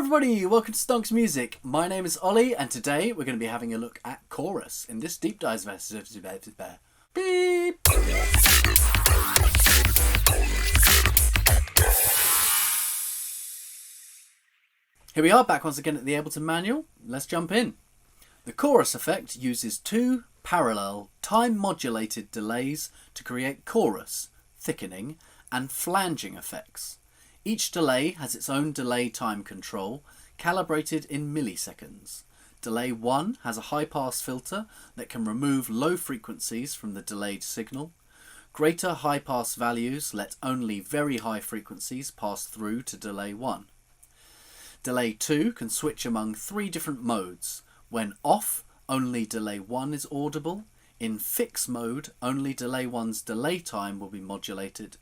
everybody, welcome to Stonx Music. My name is Ollie and today we're going to be having a look at chorus in this deep dive beep. Here we are back once again at the Ableton manual. Let's jump in. The chorus effect uses two parallel time modulated delays to create chorus, thickening and flanging effects. Each delay has its own delay time control, calibrated in milliseconds. Delay 1 has a high-pass filter that can remove low frequencies from the delayed signal. Greater high-pass values let only very high frequencies pass through to delay 1. Delay 2 can switch among three different modes. When off, only delay 1 is audible. In fix mode, only delay 1's delay time will be modulated.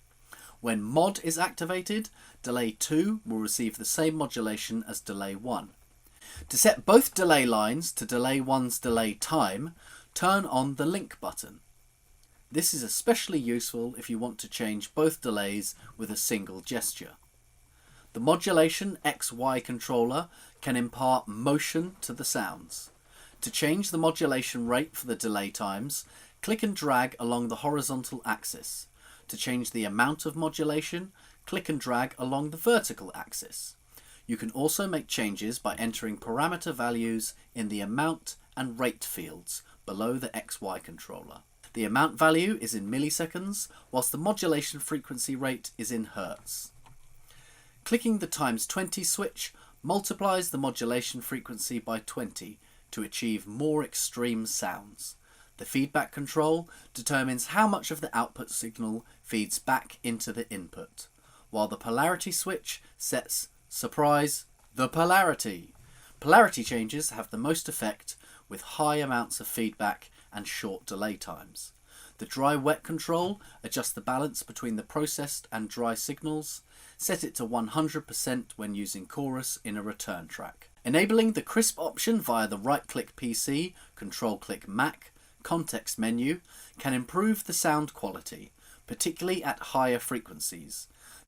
When mod is activated, delay 2 will receive the same modulation as delay 1. To set both delay lines to delay 1's delay time, turn on the link button. This is especially useful if you want to change both delays with a single gesture. The modulation XY controller can impart motion to the sounds. To change the modulation rate for the delay times, click and drag along the horizontal axis. To change the amount of modulation, click and drag along the vertical axis. You can also make changes by entering parameter values in the amount and rate fields below the XY controller. The amount value is in milliseconds, whilst the modulation frequency rate is in hertz. Clicking the times 20 switch multiplies the modulation frequency by 20 to achieve more extreme sounds. The feedback control determines how much of the output signal feeds back into the input, while the polarity switch sets, surprise, the polarity. Polarity changes have the most effect with high amounts of feedback and short delay times. The dry-wet control adjusts the balance between the processed and dry signals. Set it to 100% when using chorus in a return track. Enabling the crisp option via the right-click PC, control-click Mac, context menu can improve the sound quality, particularly at higher frequencies.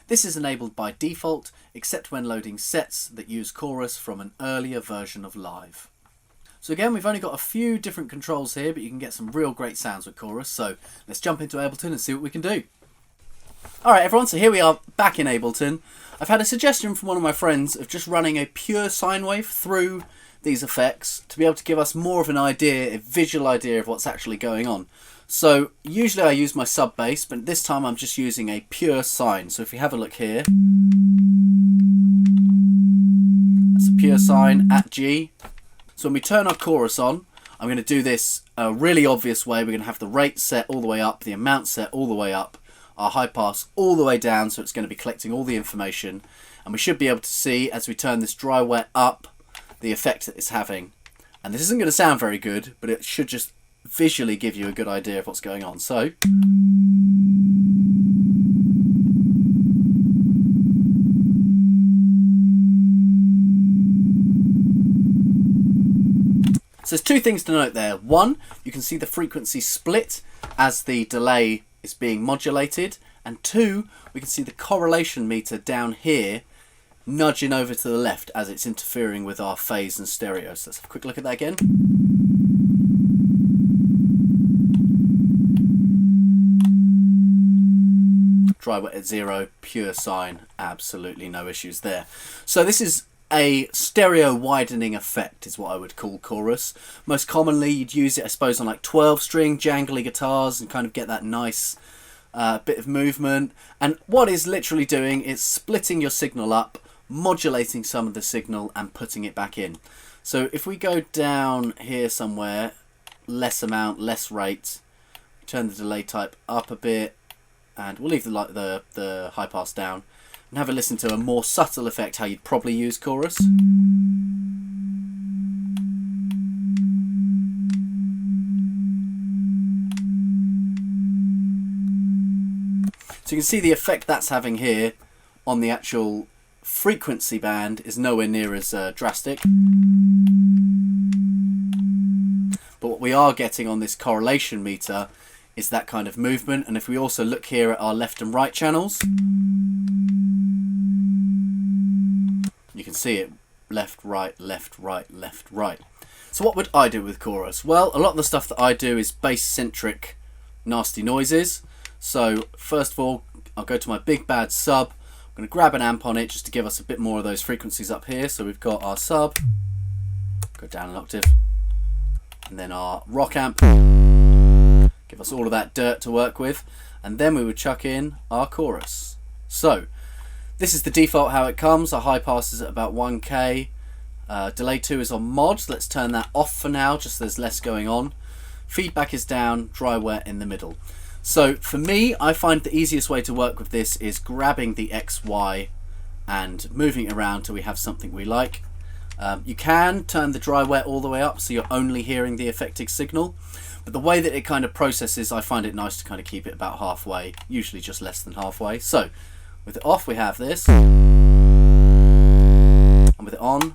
This is enabled by default, except when loading sets that use chorus from an earlier version of Live. So again, we've only got a few different controls here, but you can get some real great sounds with chorus, so let's jump into Ableton and see what we can do. Alright everyone, so here we are back in Ableton. I've had a suggestion from one of my friends of just running a pure sine wave through these effects to be able to give us more of an idea, a visual idea of what's actually going on. So usually I use my sub bass, but this time I'm just using a pure sine. So if you have a look here, that's a pure sine at G. So when we turn our chorus on, I'm going to do this a really obvious way. We're going to have the rate set all the way up, the amount set all the way up, our high pass all the way down, so it's going to be collecting all the information. And we should be able to see, as we turn this dry wet up, the effect that it's having. And this isn't going to sound very good, but it should just visually give you a good idea of what's going on. So there's two things to note there. One, you can see the frequency split as the delay is being modulated, and two, we can see the correlation meter down here nudging over to the left as it's interfering with our phase and stereo. So let's have a quick look at that again. Dry wet at 0, pure sine, absolutely no issues there. So this is a stereo widening effect is what I would call chorus. Most commonly you'd use it, I suppose, on like 12-string jangly guitars and kind of get that nice bit of movement. And what it's literally doing is splitting your signal up, modulating some of the signal and putting it back in. So if we go down here somewhere, less amount, less rate, turn the delay type up a bit, and we'll leave the high pass down, and have a listen to a more subtle effect how you'd probably use chorus. So you can see the effect that's having here on the actual frequency band is nowhere near as drastic. But what we are getting on this correlation meter is that kind of movement. And if we also look here at our left and right channels, you can see it left, right, left, right, left, right. So what would I do with chorus? Well, a lot of the stuff that I do is bass-centric nasty noises. So first of all, I'll go to my big bad sub. I'm going to grab an amp on it just to give us a bit more of those frequencies up here. So we've got our sub, go down an octave, and then our rock amp, give us all of that dirt to work with, and then we would chuck in our chorus. So this is the default how it comes. Our high pass is at about 1K. Delay 2 is on mod. Let's turn that off for now, just so there's less going on. Feedback is down, dry wet in the middle. So for me, I find the easiest way to work with this is grabbing the X, Y and moving it around till we have something we like. You can turn the dry wet all the way up so you're only hearing the effective signal, but the way that it kind of processes, I find it nice to kind of keep it about halfway, usually just less than halfway. So with it off we have this, and with it on,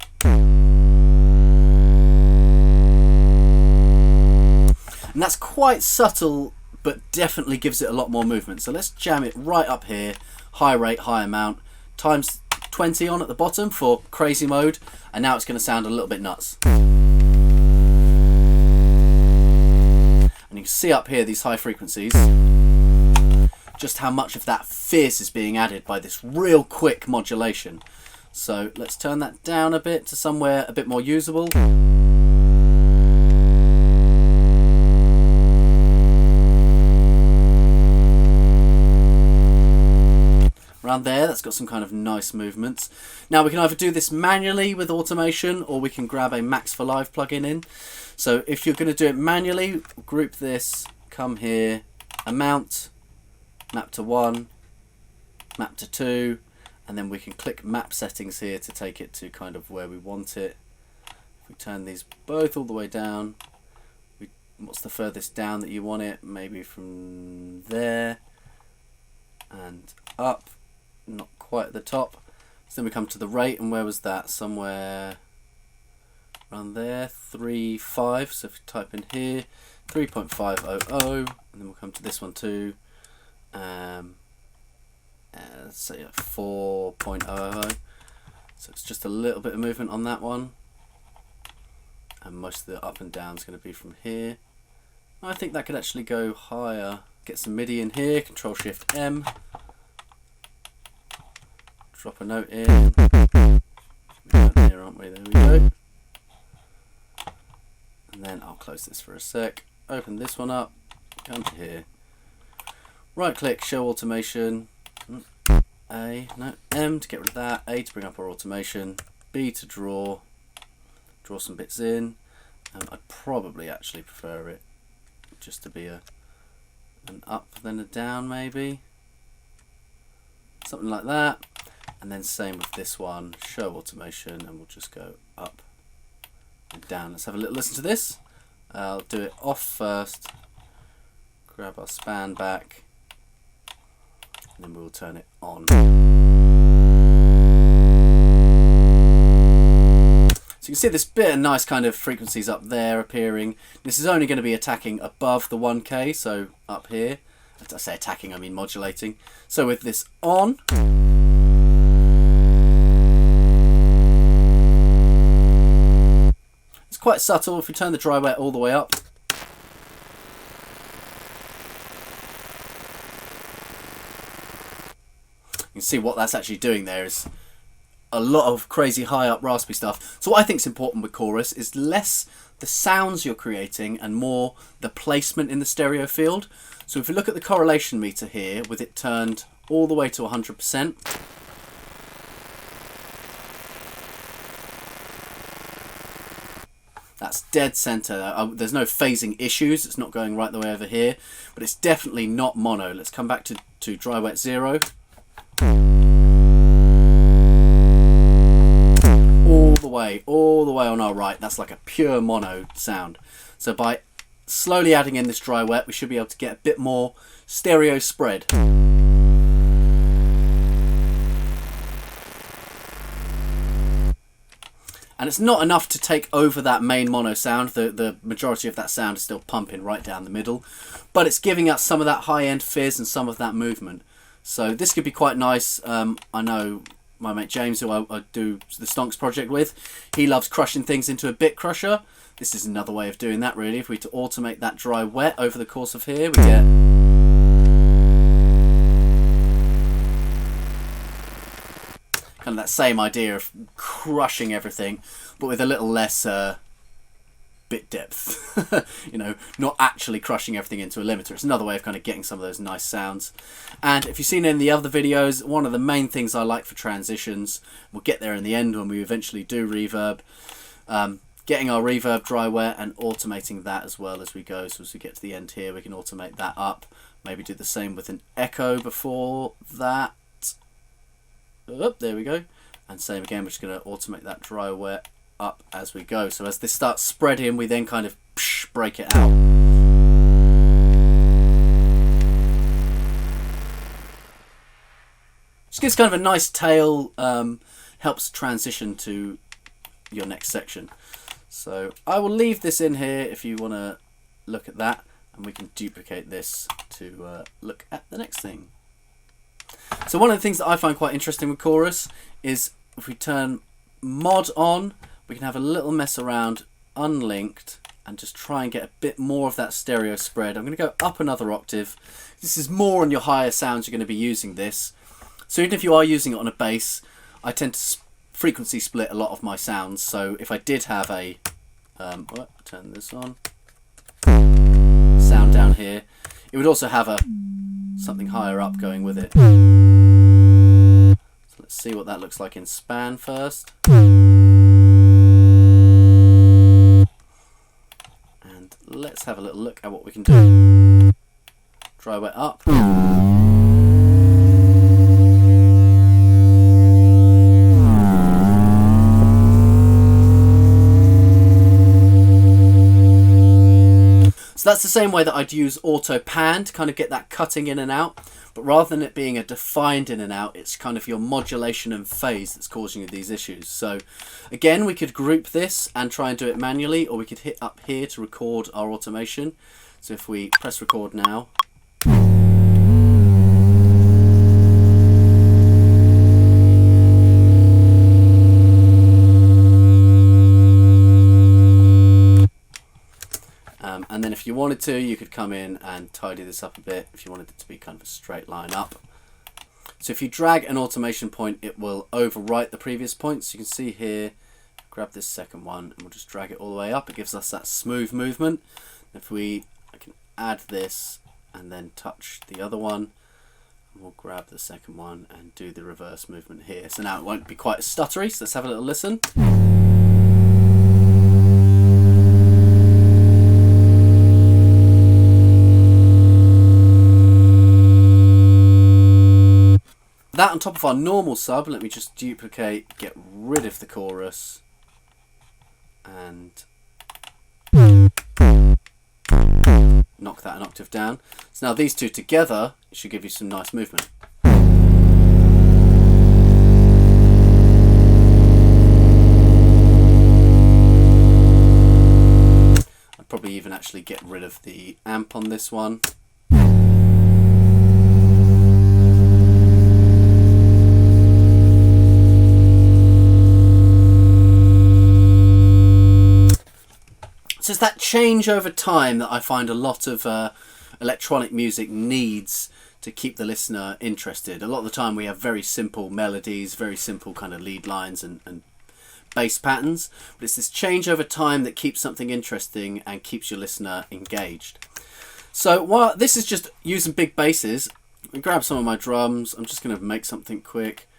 and that's quite subtle but definitely gives it a lot more movement. So let's jam it right up here, high rate, high amount, times 20 on at the bottom for crazy mode, and now it's going to sound a little bit nuts. And you can see up here these high frequencies, just how much of that fierce is being added by this real quick modulation. So let's turn that down a bit to somewhere a bit more usable. Around there, that's got some kind of nice movements. Now we can either do this manually with automation, or we can grab a Max for Live plugin in. So if you're going to do it manually, group this, come here, amount, map to 1, map to 2, and then we can click map settings here to take it to kind of where we want it. If we turn these both all the way down, what's the furthest down that you want it? Maybe from there and up. Not quite at the top. So then we come to the rate, and where was that? Somewhere around there, 3.5. So if you type in here, 3.500, and then we'll come to this one too. Let's say 4.000. So it's just a little bit of movement on that one, and most of the up and down is going to be from here. I think that could actually go higher. Get some MIDI in here, Control Shift M. Drop a note in. We're here, aren't we? There we go. And then I'll close this for a sec. Open this one up. Come to here. Right click, show automation. M to get rid of that. A to bring up our automation. B to draw some bits in. I'd probably actually prefer it just to be an up then a down, maybe. Something like that. And then same with this one, show automation, and we'll just go up and down. Let's have a little listen to this. I'll do it off first, grab our span back, and then we'll turn it on. So you can see this bit of nice kind of frequencies up there appearing. This is only going to be attacking above the 1K, so up here. As I say attacking, I mean modulating. So with this on, it's quite subtle. If we turn the dry wet all the way up, you can see what that's actually doing there is a lot of crazy high up raspy stuff. So what I think is important with chorus is less the sounds you're creating and more the placement in the stereo field. So if we look at the correlation meter here with it turned all the way to 100%, that's dead center. There's no phasing issues. It's not going right the way over here, but it's definitely not mono. Let's come back to dry wet 0. All the way on our right. That's like a pure mono sound. So by slowly adding in this dry wet, we should be able to get a bit more stereo spread. And it's not enough to take over that main mono sound. The majority of that sound is still pumping right down the middle, but it's giving us some of that high-end fizz and some of that movement. So this could be quite nice. I know my mate James, who I do the Stonx project with, he loves crushing things into a bit crusher. This is another way of doing that, really. If we were to automate that dry wet over the course of here, we get kind of that same idea of crushing everything, but with a little less bit depth. You know, not actually crushing everything into a limiter. It's another way of kind of getting some of those nice sounds. And if you've seen in the other videos, one of the main things I like for transitions, we'll get there in the end when we eventually do reverb, getting our reverb dry wet and automating that as well as we go. So as we get to the end here, we can automate that up. Maybe do the same with an echo before that. Oh, there we go. And same again, we're just going to automate that dry wet up as we go. So as this starts spreading, we then kind of break it out. Just gives kind of a nice tail, helps transition to your next section. So I will leave this in here if you want to look at that, and we can duplicate this to look at the next thing. So one of the things that I find quite interesting with chorus is if we turn mod on, we can have a little mess around unlinked and just try and get a bit more of that stereo spread. I'm going to go up another octave. This is more on your higher sounds you're going to be using this. So even if you are using it on a bass, I tend to frequency split a lot of my sounds. So if I did have a, turn this on, sound down here, it would also have a something higher up going with it. So let's see what that looks like in span first. And let's have a little look at what we can do. Dry wet up. So that's the same way that I'd use auto pan to kind of get that cutting in and out, but rather than it being a defined in and out, it's kind of your modulation and phase that's causing you these issues. So again, we could group this and try and do it manually, or we could hit up here to record our automation. So if we press record now, and then if you wanted to, you could come in and tidy this up a bit if you wanted it to be kind of a straight line up. So if you drag an automation point, it will overwrite the previous points. You can see here, grab this second one and we'll just drag it all the way up. It gives us that smooth movement. If I can add this and then touch the other one, and we'll grab the second one and do the reverse movement here. So now it won't be quite as stuttery, so let's have a little listen. That on top of our normal sub, let me just duplicate, get rid of the chorus, and knock that an octave down. So now these two together should give you some nice movement. I'd probably even actually get rid of the amp on this one. So it's that change over time that I find a lot of electronic music needs to keep the listener interested. A lot of the time we have very simple melodies, very simple kind of lead lines and bass patterns, but it's this change over time that keeps something interesting and keeps your listener engaged. So while this is just using big basses, I grab some of my drums. I'm just going to make something quick.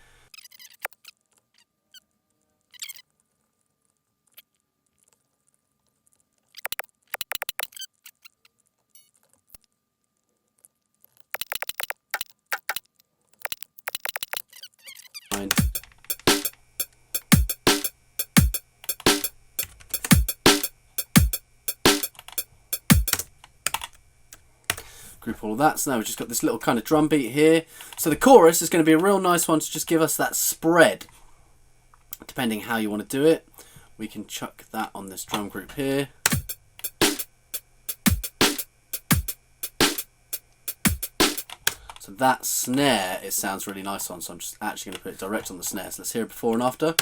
Group all of that. So now we've just got this little kind of drum beat here. So the chorus is going to be a real nice one to just give us that spread. Depending how you want to do it, we can chuck that on this drum group here. So So that snare, it sounds really nice on, so I'm just actually going to put it direct on the snare. So let's hear it before and after.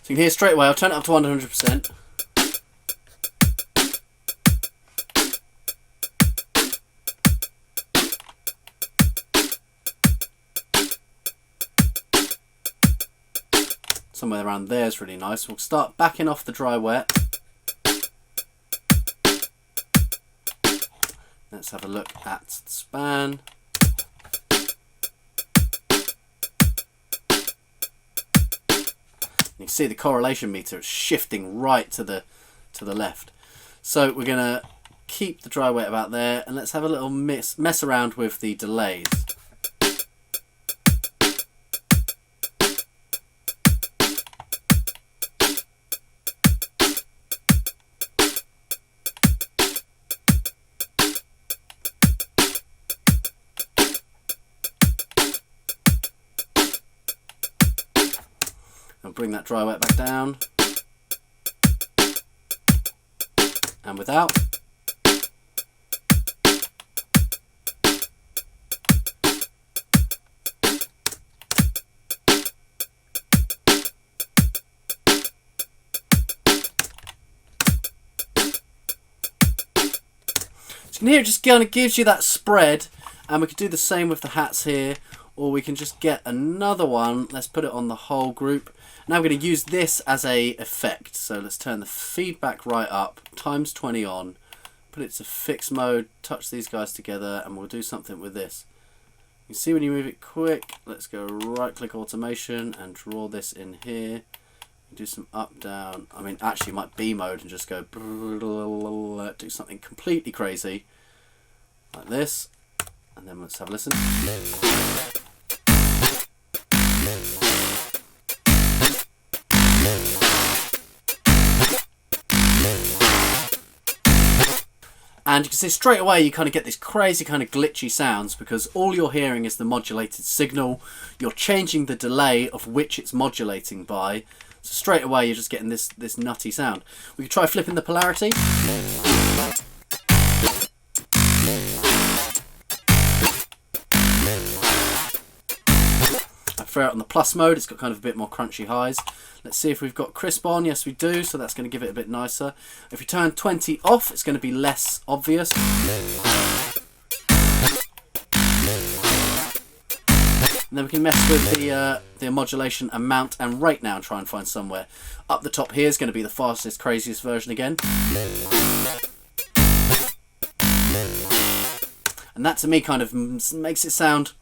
So you can hear straight away, I'll turn it up to 100%. Somewhere around there is really nice. We'll start backing off the dry wet. Let's have a look at the span. You can see the correlation meter is shifting right to the left. So we're going to keep the dry wet about there, and let's have a little mess around with the delays. I'll bring that dry wet back down, and without. So you can hear it just kind of gives you that spread, and we could do the same with the hats here, or we can just get another one. Let's put it on the whole group. Now I'm going to use this as a effect. So let's turn the feedback right up, times 20 on, put it to fixed mode, touch these guys together, and we'll do something with this. You see when you move it quick, let's go right click automation and draw this in here. Do some up, down. I mean, actually, you might B mode and just go do something completely crazy like this. And then let's have a listen. And you can see straight away you kind of get these crazy kind of glitchy sounds because all you're hearing is the modulated signal. You're changing the delay of which it's modulating by. So straight away you're just getting this nutty sound. We could try flipping the polarity. I throw it on the plus mode, it's got kind of a bit more crunchy highs. Let's see if we've got crisp on. Yes, we do, so that's going to give it a bit nicer. If we turn 20 off, it's going to be less obvious. And then we can mess with the modulation amount and rate now and try and find somewhere. Up the top here is going to be the fastest, craziest version again. And that to me kind of makes it sound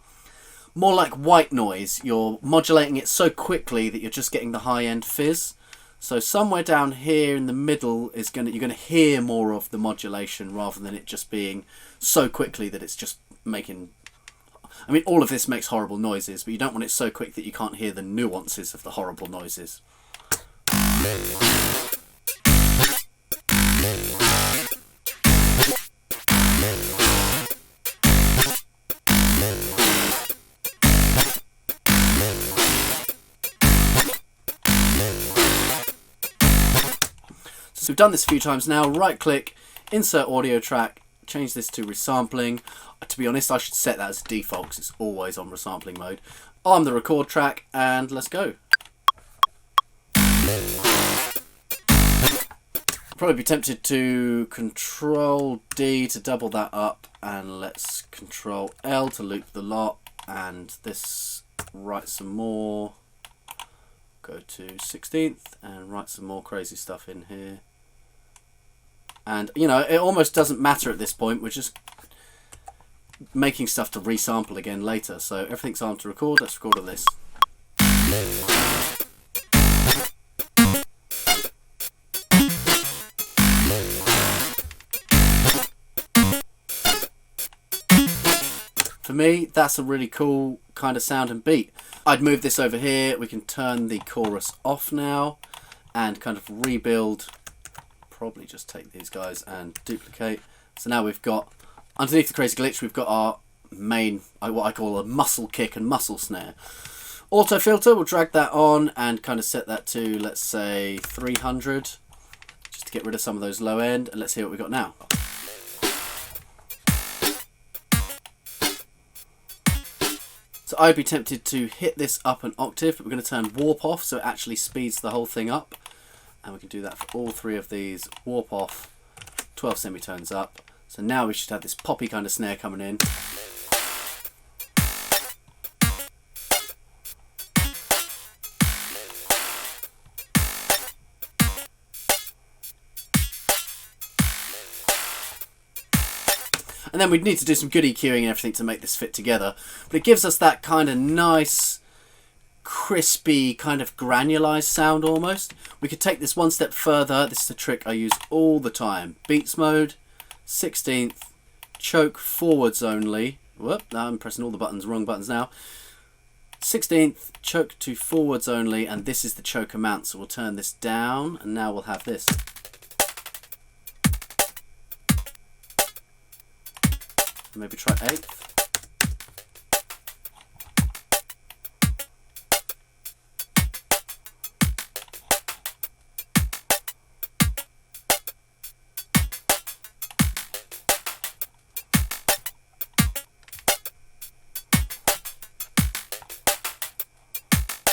more like white noise. You're modulating it so quickly that you're just getting the high-end fizz. So somewhere down here in the middle is you're going to hear more of the modulation rather than it just being so quickly that it's just making... I mean, all of this makes horrible noises, but you don't want it so quick that you can't hear the nuances of the horrible noises. So we've done this a few times now. Right click, insert audio track, change this to resampling. To be honest, I should set that as default because it's always on resampling mode. Arm the record track and let's go. Probably be tempted to Control D to double that up, and let's Control L to loop the lot, and this write some more. Go to 16th and write some more crazy stuff in here. And, you know, it almost doesn't matter at this point. We're just making stuff to resample again later. So everything's armed to record. Let's record all this. For me, that's a really cool kind of sound and beat. I'd move this over here. We can turn the chorus off now and kind of rebuild. Probably just take these guys and duplicate. So now we've got, underneath the crazy glitch, we've got our main, what I call a muscle kick and muscle snare. Auto filter, we'll drag that on and kind of set that to, let's say, 300, just to get rid of some of those low end. And let's hear what we got now. So I'd be tempted to hit this up an octave, but we're going to turn warp off so it actually speeds the whole thing up. And we can do that for all three of these. Warp off, 12 semitones up. So now we should have this poppy kind of snare coming in. And then we'd need to do some good EQing and everything to make this fit together. But it gives us that kind of nice, crispy, kind of granularized sound almost. We could take this one step further. This is a trick I use all the time. Beats mode, 16th, choke forwards only. Whoop, I'm pressing all the buttons, wrong buttons now. 16th, choke to forwards only, and this is the choke amount. So we'll turn this down, and now we'll have this. Maybe try 8th.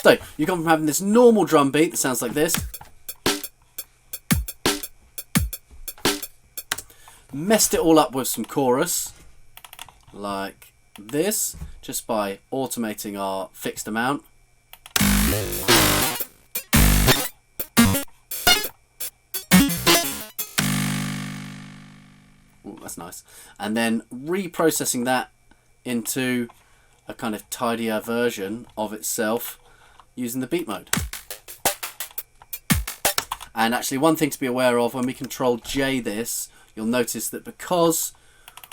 So you come from having this normal drum beat that sounds like this, messed it all up with some chorus like this, just by automating our fixed amount. Ooh, that's nice. And then reprocessing that into a kind of tidier version of itself using the beat mode. And actually one thing to be aware of, when we control J this, you'll notice that because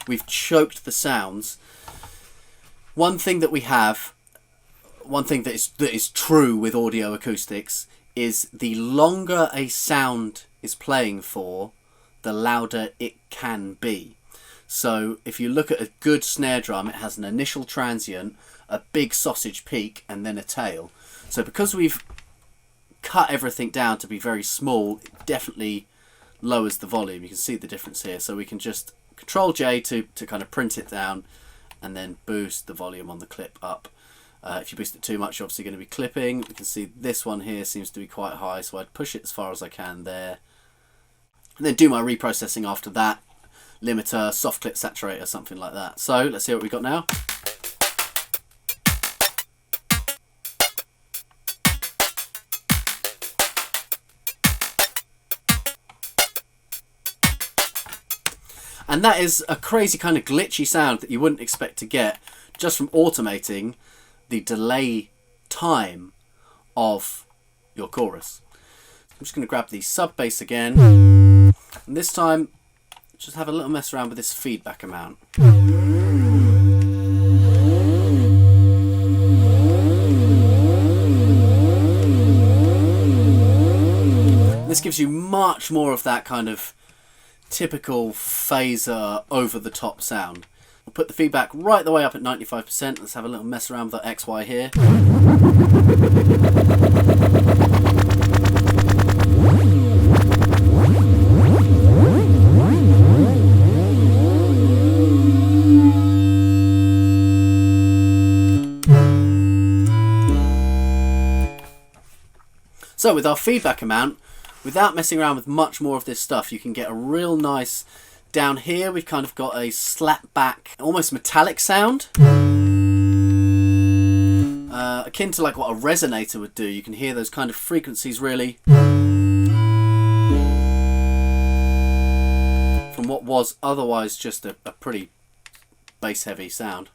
we've choked the sounds, one thing that is true with audio acoustics is the longer a sound is playing for, the louder it can be. So if you look at a good snare drum, it has an initial transient, a big sausage peak, and then a tail. So because we've cut everything down to be very small, it definitely lowers the volume. You can see the difference here. So we can just Control J to kind of print it down, and then boost the volume on the clip up. If you boost it too much, you're obviously going to be clipping. We can see this one here seems to be quite high, so I'd push it as far as I can there. And then do my reprocessing after that. Limiter, soft clip saturator, something like that. So let's see what we've got now. And that is a crazy kind of glitchy sound that you wouldn't expect to get just from automating the delay time of your chorus. I'm just going to grab the sub bass again, and this time just have a little mess around with this feedback amount. This gives you much more of that kind of typical phaser over the top sound. We'll put the feedback right the way up at 95%. Let's have a little mess around with the XY here. So with our feedback amount, without messing around with much more of this stuff, you can get a real nice, down here we've kind of got a slap back, almost metallic sound. Akin to like what a resonator would do. You can hear those kind of frequencies really from what was otherwise just a pretty bass heavy sound.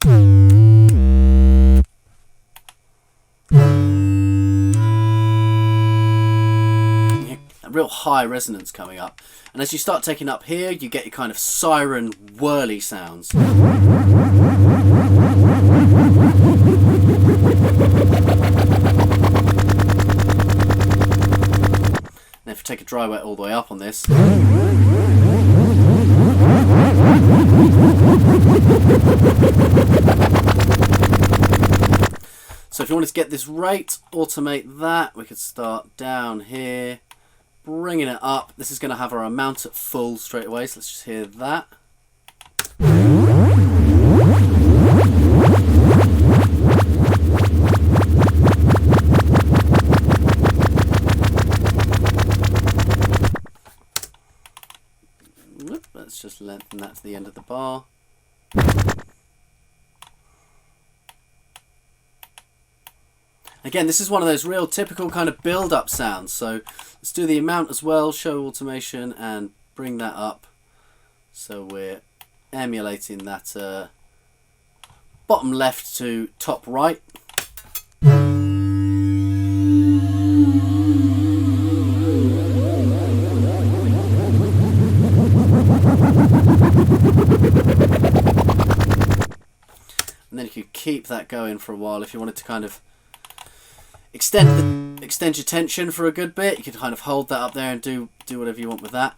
Real high resonance coming up, and as you start taking up here, you get your kind of siren whirly sounds. And if you take a dry wet all the way up on this, so if you wanted to get this rate, automate that. We could start down here, bringing it up. This is going to have our amount at full straight away, so let's just hear that. Let's just lengthen that to the end of the bar. Again, this is one of those real typical kind of build-up sounds. So let's do the amount as well, show automation, and bring that up. So we're emulating that bottom left to top right. And then you could keep that going for a while if you wanted to kind of extend your tension for a good bit. You could kind of hold that up there and do whatever you want with that.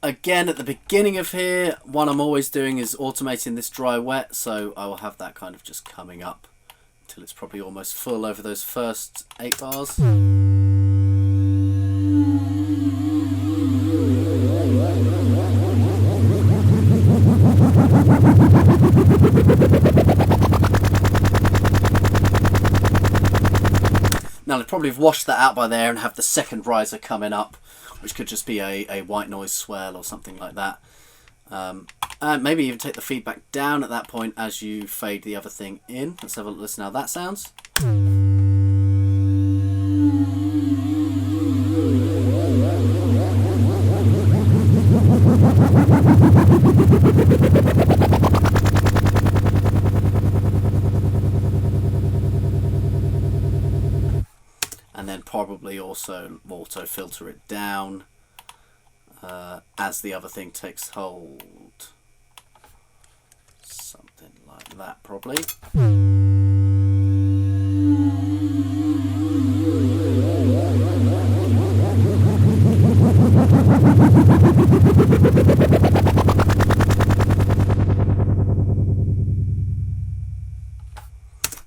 Again, at the beginning of here, what I'm always doing is automating this dry wet, so I will have that kind of just coming up until it's probably almost full over those first 8 bars. Now I'd probably have washed that out by there and have the second riser coming up, which could just be a white noise swell or something like that. And maybe even take the feedback down at that point as you fade the other thing in. Let's have a listen how that sounds. And then probably also auto filter it down as the other thing takes hold. Something like that probably. And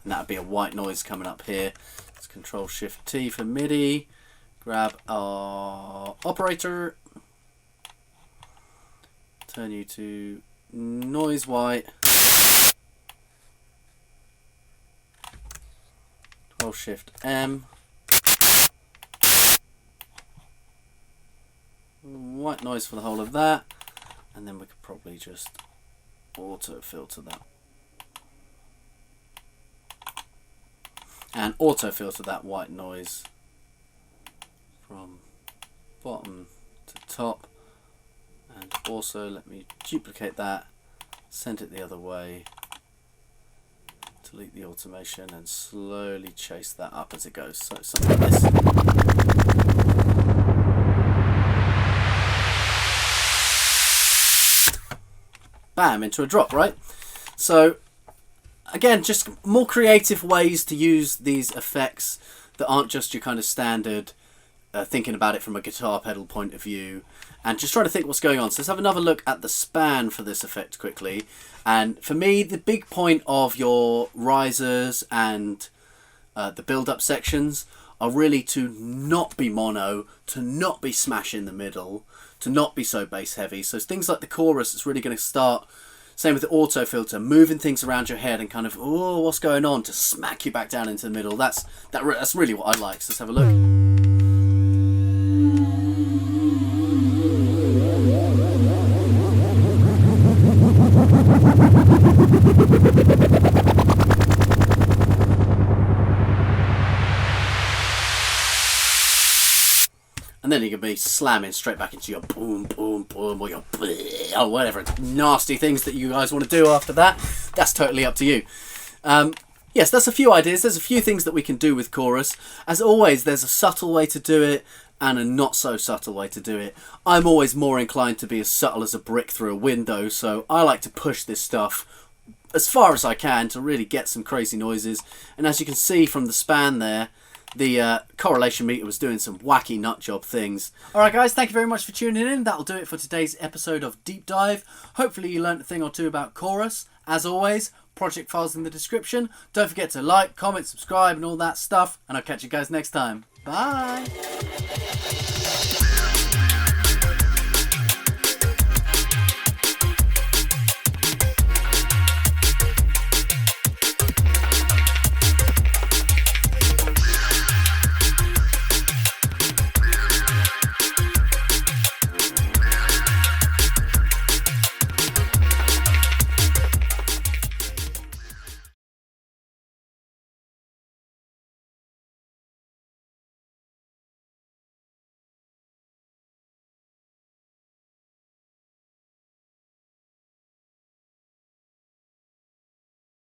that would be a white noise coming up here. Let's Control Shift T for MIDI. Grab our operator. Turn you to noise white. Control Shift M. White noise for the whole of that. And then we could probably just auto filter that. And auto filter that white noise from bottom to top. And also let me duplicate that, send it the other way, delete the automation and slowly chase that up as it goes. So something like this. Bam, into a drop, right? So again, just more creative ways to use these effects that aren't just your kind of standard thinking about it from a guitar pedal point of view, and just try to think what's going on. So let's have another look at the span for this effect quickly. And for me, the big point of your risers and the build-up sections are really to not be mono, to not be smash in the middle, to not be so bass heavy. So things like the chorus, it's really going to start, same with the auto filter, moving things around your head and kind of, oh, what's going on, to smack you back down into the middle. That's really what I like. So let's have a look. And then you can be slamming straight back into your boom, boom, boom, or your or whatever nasty things that you guys want to do after that. That's totally up to you. Yes, that's a few ideas. There's a few things that we can do with chorus. As always, there's a subtle way to do it and a not so subtle way to do it. I'm always more inclined to be as subtle as a brick through a window, so I like to push this stuff as far as I can to really get some crazy noises. And as you can see from the span there, the correlation meter was doing some wacky nut job things. Alright guys, thank you very much for tuning in. That'll do it for today's episode of Deep Dive. Hopefully you learnt a thing or two about chorus. As always, project files in the description. Don't forget to like, comment, subscribe and all that stuff. And I'll catch you guys next time. Bye!